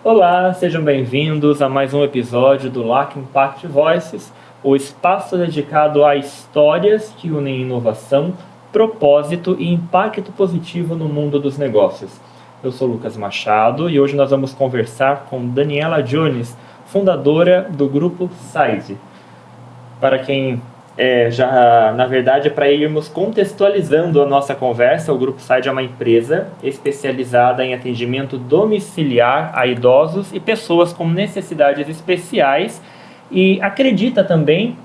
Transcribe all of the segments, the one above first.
Olá, sejam bem-vindos a mais um episódio do LAC Impact Voices, o espaço dedicado a histórias que unem inovação, propósito e impacto positivo no mundo dos negócios. Eu sou Lucas Machado e hoje nós vamos conversar com Daniela Jones, fundadora do Grupo Side. Para quem na verdade, para irmos contextualizando a nossa conversa, o Grupo Side é uma empresa especializada em atendimento domiciliar a idosos e pessoas com necessidades especiais e acredita também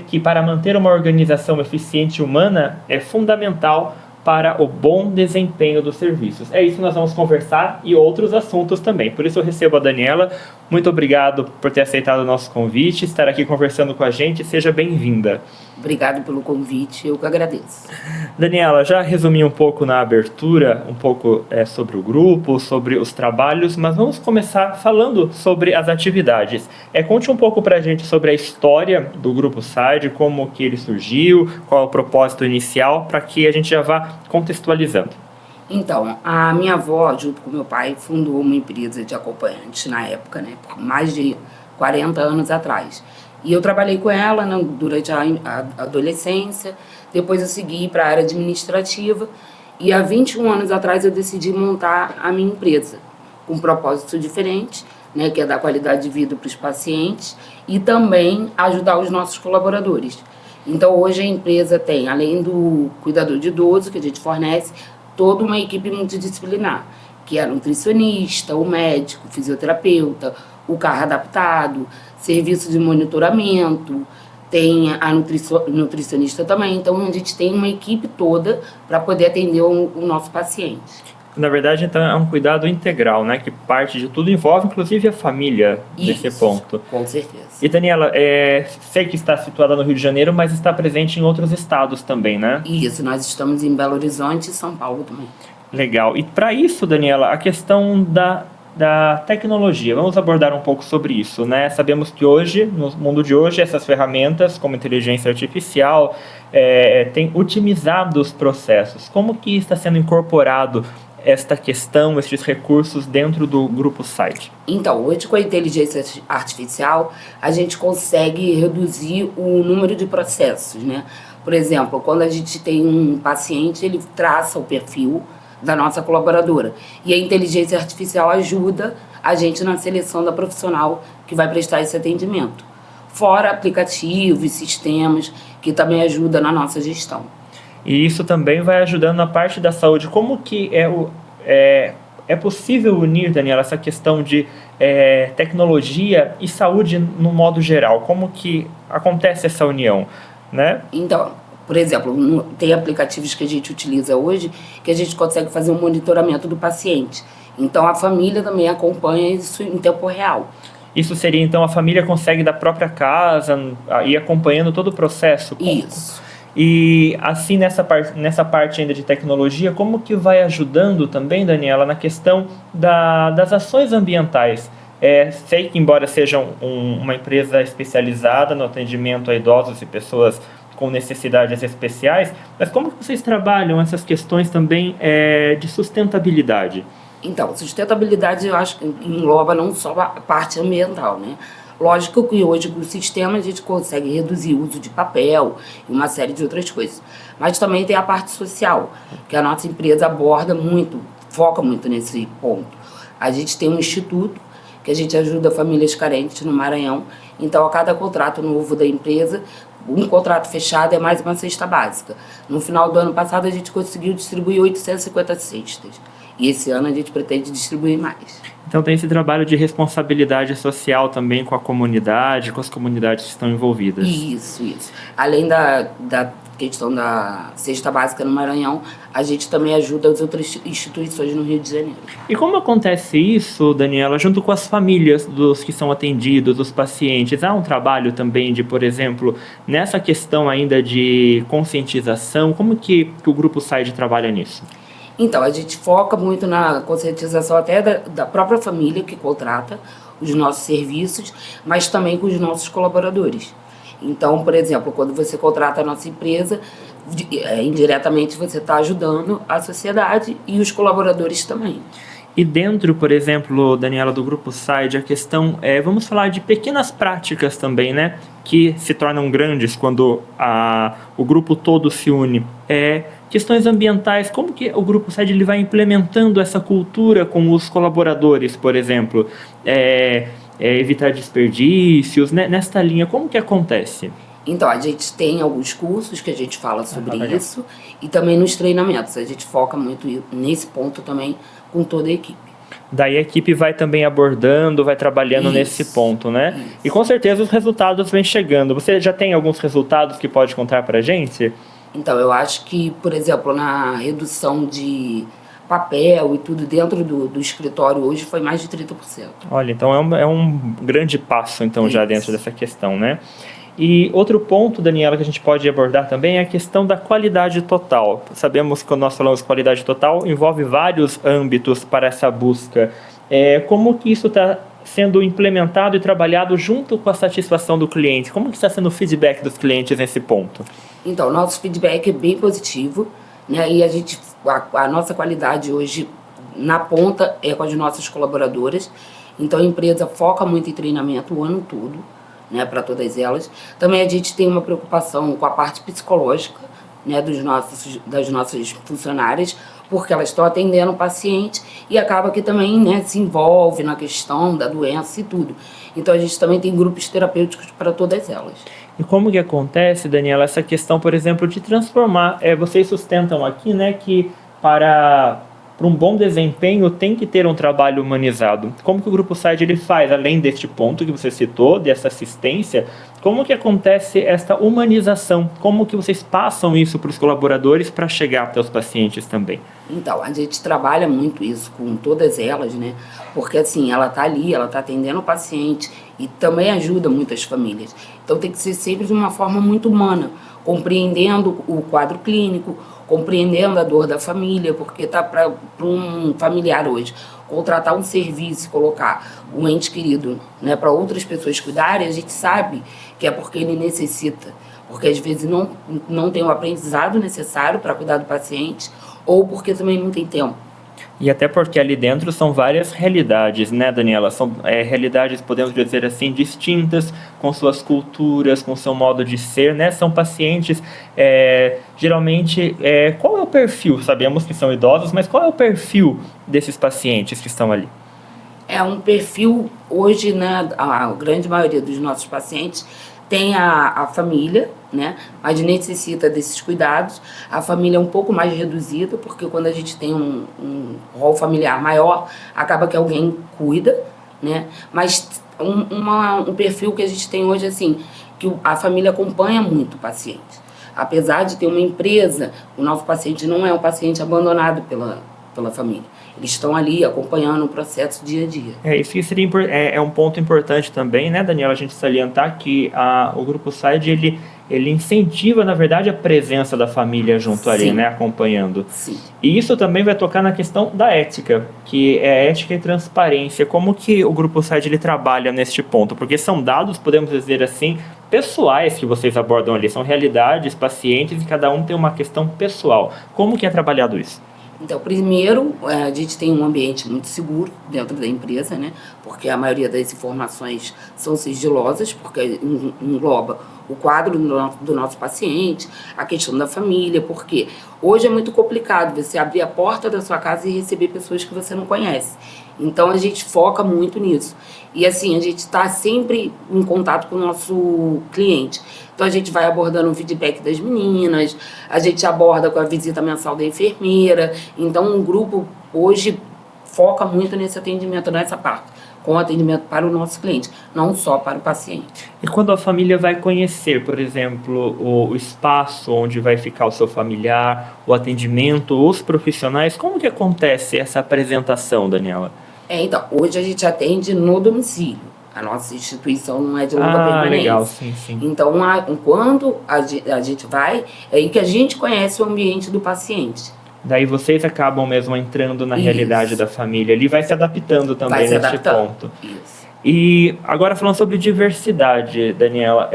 que para manter uma organização eficiente e humana é fundamental para o bom desempenho dos serviços. É isso que nós vamos conversar e outros assuntos também. Por isso eu recebo a Daniela. Muito obrigado por ter aceitado o nosso convite, estar aqui conversando com a gente. Seja bem-vinda. Obrigado pelo convite, eu que agradeço. Daniela, já resumi um pouco na abertura, sobre o grupo, sobre os trabalhos, mas vamos começar falando sobre as atividades. Conte um pouco para a gente sobre a história do Grupo Side, como que ele surgiu, qual é o propósito inicial, para que a gente já vá contextualizando. Então, a minha avó, junto com meu pai, fundou uma empresa de acompanhantes na época, né, por mais de 40 anos atrás. E eu trabalhei com ela durante a adolescência, depois eu segui para a área administrativa e há 21 anos atrás eu decidi montar a minha empresa, com um propósito diferente, né, que é dar qualidade de vida para os pacientes e também ajudar os nossos colaboradores. Então hoje a empresa tem, além do cuidador de idoso que a gente fornece, toda uma equipe multidisciplinar, que é nutricionista, o médico, o fisioterapeuta, o carro adaptado, serviço de monitoramento, tem a nutricionista também. Então, a gente tem uma equipe toda para poder atender o nosso paciente. Na verdade, então, é um cuidado integral, né? Que parte de tudo, envolve inclusive a família nesse ponto. Com certeza. E Daniela, sei que está situada no Rio de Janeiro, mas está presente em outros estados também, né? Isso, nós estamos em Belo Horizonte e São Paulo também. Legal. E para isso, Daniela, a questão da tecnologia. Vamos abordar um pouco sobre isso, né? Sabemos que hoje, no mundo de hoje, essas ferramentas como inteligência artificial têm otimizado os processos. Como que está sendo incorporado esta questão, estes recursos dentro do Grupo Side? Então, hoje com a inteligência artificial, a gente consegue reduzir o número de processos, né? Por exemplo, quando a gente tem um paciente, ele traça o perfil da nossa colaboradora. E a inteligência artificial ajuda a gente na seleção da profissional que vai prestar esse atendimento. Fora aplicativos e sistemas que também ajudam na nossa gestão. E isso também vai ajudando na parte da saúde. Como que é possível unir, Daniela, essa questão de tecnologia e saúde no modo geral? Como que acontece essa união, né? Então, por exemplo, tem aplicativos que a gente utiliza hoje que a gente consegue fazer um monitoramento do paciente. Então, a família também acompanha isso em tempo real. Isso seria, então, a família consegue da própria casa ir acompanhando todo o processo? Isso. E assim, nessa parte ainda de tecnologia, como que vai ajudando também, Daniela, na questão das ações ambientais? Sei que, embora seja uma empresa especializada no atendimento a idosos e pessoas com necessidades especiais, mas como que vocês trabalham essas questões também de sustentabilidade? Então, sustentabilidade eu acho que engloba não só a parte ambiental, né? Lógico que hoje com o sistema a gente consegue reduzir o uso de papel e uma série de outras coisas. Mas também tem a parte social, que a nossa empresa aborda muito, foca muito nesse ponto. A gente tem um instituto que a gente ajuda famílias carentes no Maranhão. Então, a cada contrato novo da empresa, um contrato fechado é mais uma cesta básica. No final do ano passado, a gente conseguiu distribuir 850 cestas. E esse ano a gente pretende distribuir mais. Então tem esse trabalho de responsabilidade social também com a comunidade, com as comunidades que estão envolvidas. Isso. Além da questão da cesta básica no Maranhão, a gente também ajuda as outras instituições no Rio de Janeiro. E como acontece isso, Daniela, junto com as famílias dos que são atendidos, dos pacientes? Há um trabalho também de, por exemplo, nessa questão ainda de conscientização, como que o Grupo Side trabalha nisso? Então, a gente foca muito na conscientização até da própria família que contrata os nossos serviços, mas também com os nossos colaboradores. Então, por exemplo, quando você contrata a nossa empresa, indiretamente você está ajudando a sociedade e os colaboradores também. E dentro, por exemplo, Daniela, do Grupo Side, a questão é, vamos falar de pequenas práticas também, né? Que se tornam grandes quando o grupo todo se une. Questões ambientais, como que o Grupo Side ele vai implementando essa cultura com os colaboradores, por exemplo? Evitar desperdícios, né? Nesta linha, como que acontece? Então, a gente tem alguns cursos que a gente fala sobre isso e também nos treinamentos. A gente foca muito nesse ponto também com toda a equipe. Daí a equipe vai também abordando, vai trabalhando nesse ponto, né? Isso. E com certeza os resultados vêm chegando. Você já tem alguns resultados que pode contar pra gente? Então, eu acho que, por exemplo, na redução de papel e tudo dentro do escritório hoje foi mais de 30%. Olha, então é um grande passo então já Isso. dentro dessa questão, né? E outro ponto, Daniela, que a gente pode abordar também é a questão da qualidade total. Sabemos que quando nós falamos de qualidade total, envolve vários âmbitos para essa busca. Como que isso está sendo implementado e trabalhado junto com a satisfação do cliente? Como que está sendo o feedback dos clientes nesse ponto? Então, nosso feedback é bem positivo, né? E a nossa qualidade hoje na ponta é com as nossas colaboradoras. Então, a empresa foca muito em treinamento o ano todo, né, para todas elas. Também a gente tem uma preocupação com a parte psicológica, né, das nossas funcionárias, porque elas estão atendendo o paciente e acaba que também, né, se envolve na questão da doença e tudo. Então a gente também tem grupos terapêuticos para todas elas. E como que acontece, Daniela, essa questão, por exemplo, de transformar, vocês sustentam aqui, né, que para um bom desempenho tem que ter um trabalho humanizado. Como que o Grupo Side ele faz, além deste ponto que você citou, dessa assistência, como que acontece esta humanização? Como que vocês passam isso para os colaboradores para chegar até os pacientes também? Então, a gente trabalha muito isso com todas elas, né? Porque assim, ela está ali, ela está atendendo o paciente e também ajuda muitas famílias. Então tem que ser sempre de uma forma muito humana, compreendendo o quadro clínico, compreendendo a dor da família, porque está para um familiar hoje contratar um serviço, colocar um ente querido, né, para outras pessoas cuidarem, a gente sabe que é porque ele necessita, porque às vezes não tem o aprendizado necessário para cuidar do paciente ou porque também não tem tempo. E até porque ali dentro são várias realidades, né, Daniela? São realidades, podemos dizer assim, distintas, com suas culturas, com seu modo de ser, né? São pacientes, geralmente, qual é o perfil? Sabemos que são idosos, mas qual é o perfil desses pacientes que estão ali? É um perfil, hoje, né, a grande maioria dos nossos pacientes tem a família, né, mas necessita desses cuidados. A família é um pouco mais reduzida, porque quando a gente tem um rol familiar maior, acaba que alguém cuida, né, mas um perfil que a gente tem hoje, assim, que a família acompanha muito o paciente. Apesar de ter uma empresa, o nosso paciente não é um paciente abandonado pela família. Eles estão ali acompanhando o processo dia a dia. Isso que seria um ponto importante também, né, Daniela, a gente salientar que o Grupo Side, ele incentiva, na verdade, a presença da família junto ali, né, acompanhando. Sim. E isso também vai tocar na questão da ética, que é ética e transparência. Como que o Grupo Side ele trabalha neste ponto? Porque são dados, podemos dizer assim, pessoais que vocês abordam ali. São realidades, pacientes, e cada um tem uma questão pessoal. Como que é trabalhado isso? Então, primeiro, a gente tem um ambiente muito seguro dentro da empresa, né? Porque a maioria das informações são sigilosas, porque engloba o quadro do nosso paciente, a questão da família, porque hoje é muito complicado você abrir a porta da sua casa e receber pessoas que você não conhece. Então, a gente foca muito nisso. E assim, a gente está sempre em contato com o nosso cliente. Então, a gente vai abordando o feedback das meninas, a gente aborda com a visita mensal da enfermeira. Então, o grupo hoje foca muito nesse atendimento, nessa parte, com atendimento para o nosso cliente, não só para o paciente. E quando a família vai conhecer, por exemplo, o espaço onde vai ficar o seu familiar, o atendimento, os profissionais, como que acontece essa apresentação, Daniela? Então, hoje a gente atende no domicílio. A nossa instituição não é de longa permanência. Legal, sim, sim. Então, quando a gente vai, é aí que a gente conhece o ambiente do paciente. Daí vocês acabam mesmo entrando na realidade da família. Ele vai se adaptando também neste ponto. Isso. E agora falando sobre diversidade, Daniela,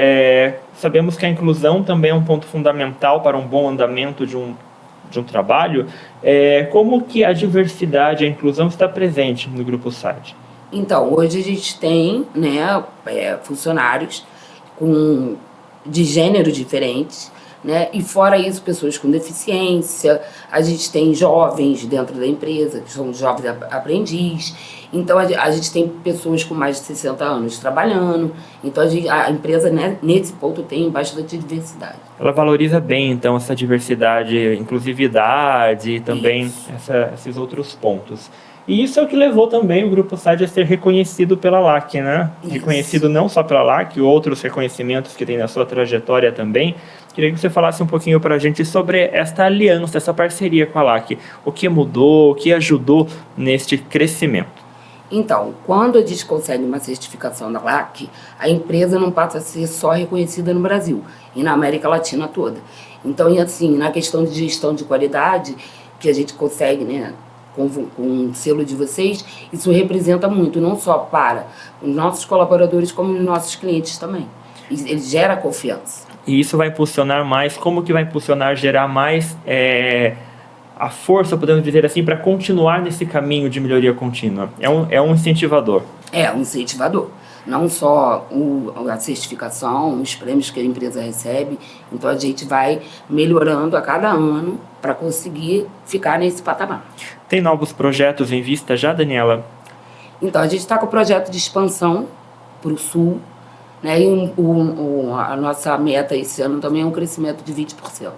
sabemos que a inclusão também é um ponto fundamental para um bom andamento de um trabalho, como que a diversidade e a inclusão está presente no Grupo SAD? Então, hoje a gente tem, né, funcionários de gêneros diferentes, né? E fora isso, pessoas com deficiência, a gente tem jovens dentro da empresa, que são jovens aprendiz, então a gente tem pessoas com mais de 60 anos trabalhando, então a empresa, né, nesse ponto tem bastante diversidade. Ela valoriza bem, então, essa diversidade, inclusividade e também esses outros pontos. E isso é o que levou também o Grupo SAD a ser reconhecido pela LAC, né? Isso. Reconhecido não só pela LAC, outros reconhecimentos que tem na sua trajetória também. Queria que você falasse um pouquinho para a gente sobre esta aliança, essa parceria com a LAC. O que mudou, o que ajudou neste crescimento? Então, quando a gente consegue uma certificação da LAC, a empresa não passa a ser só reconhecida no Brasil e na América Latina toda. Então, e assim, na questão de gestão de qualidade, que a gente consegue, né, com o selo de vocês, isso representa muito, não só para os nossos colaboradores, como os nossos clientes também. Ele gera confiança. E isso vai impulsionar mais, como que vai impulsionar, gerar mais a força, podemos dizer assim, para continuar nesse caminho de melhoria contínua? É um incentivador. É um incentivador. Não só a certificação, os prêmios que a empresa recebe, então a gente vai melhorando a cada ano para conseguir ficar nesse patamar. Tem novos projetos em vista já, Daniela? Então, a gente está com o projeto de expansão para o Sul, né? E a nossa meta esse ano também é um crescimento de 20%.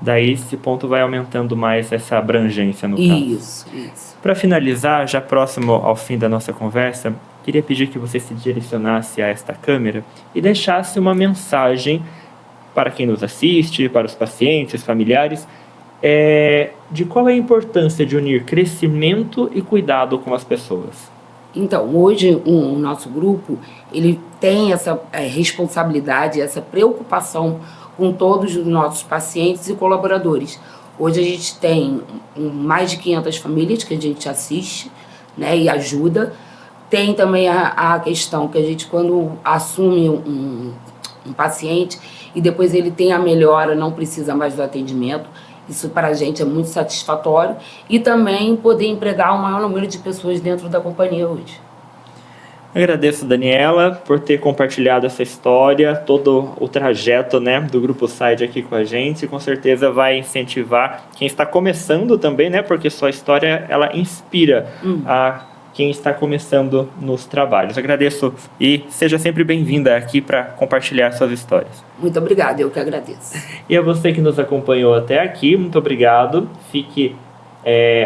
Daí esse ponto vai aumentando mais essa abrangência no caso. Isso. Para finalizar, já próximo ao fim da nossa conversa, queria pedir que você se direcionasse a esta câmera e deixasse uma mensagem para quem nos assiste, para os pacientes, familiares, de qual é a importância de unir crescimento e cuidado com as pessoas. Então, hoje o nosso grupo ele tem essa responsabilidade, essa preocupação com todos os nossos pacientes e colaboradores. Hoje a gente tem mais de 500 famílias que a gente assiste, né, e ajuda. Tem também a questão que a gente, quando assume um paciente e depois ele tem a melhora, não precisa mais do atendimento, isso para a gente é muito satisfatório. E também poder empregar o maior número de pessoas dentro da companhia hoje. Agradeço, Daniela, por ter compartilhado essa história, todo o trajeto, né, do Grupo SAD aqui com a gente. Com certeza vai incentivar quem está começando também, né, porque sua história ela inspira a quem está começando nos trabalhos. Agradeço e seja sempre bem-vinda aqui para compartilhar suas histórias. Muito obrigada, eu que agradeço. E a você que nos acompanhou até aqui, muito obrigado. Fique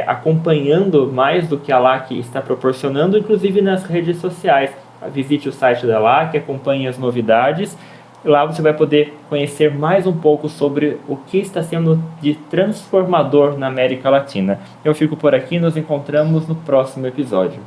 acompanhando mais do que a LAC está proporcionando, inclusive nas redes sociais. Visite o site da LAC, acompanhe as novidades. Lá você vai poder conhecer mais um pouco sobre o que está sendo de transformador na América Latina. Eu fico por aqui, nos encontramos no próximo episódio.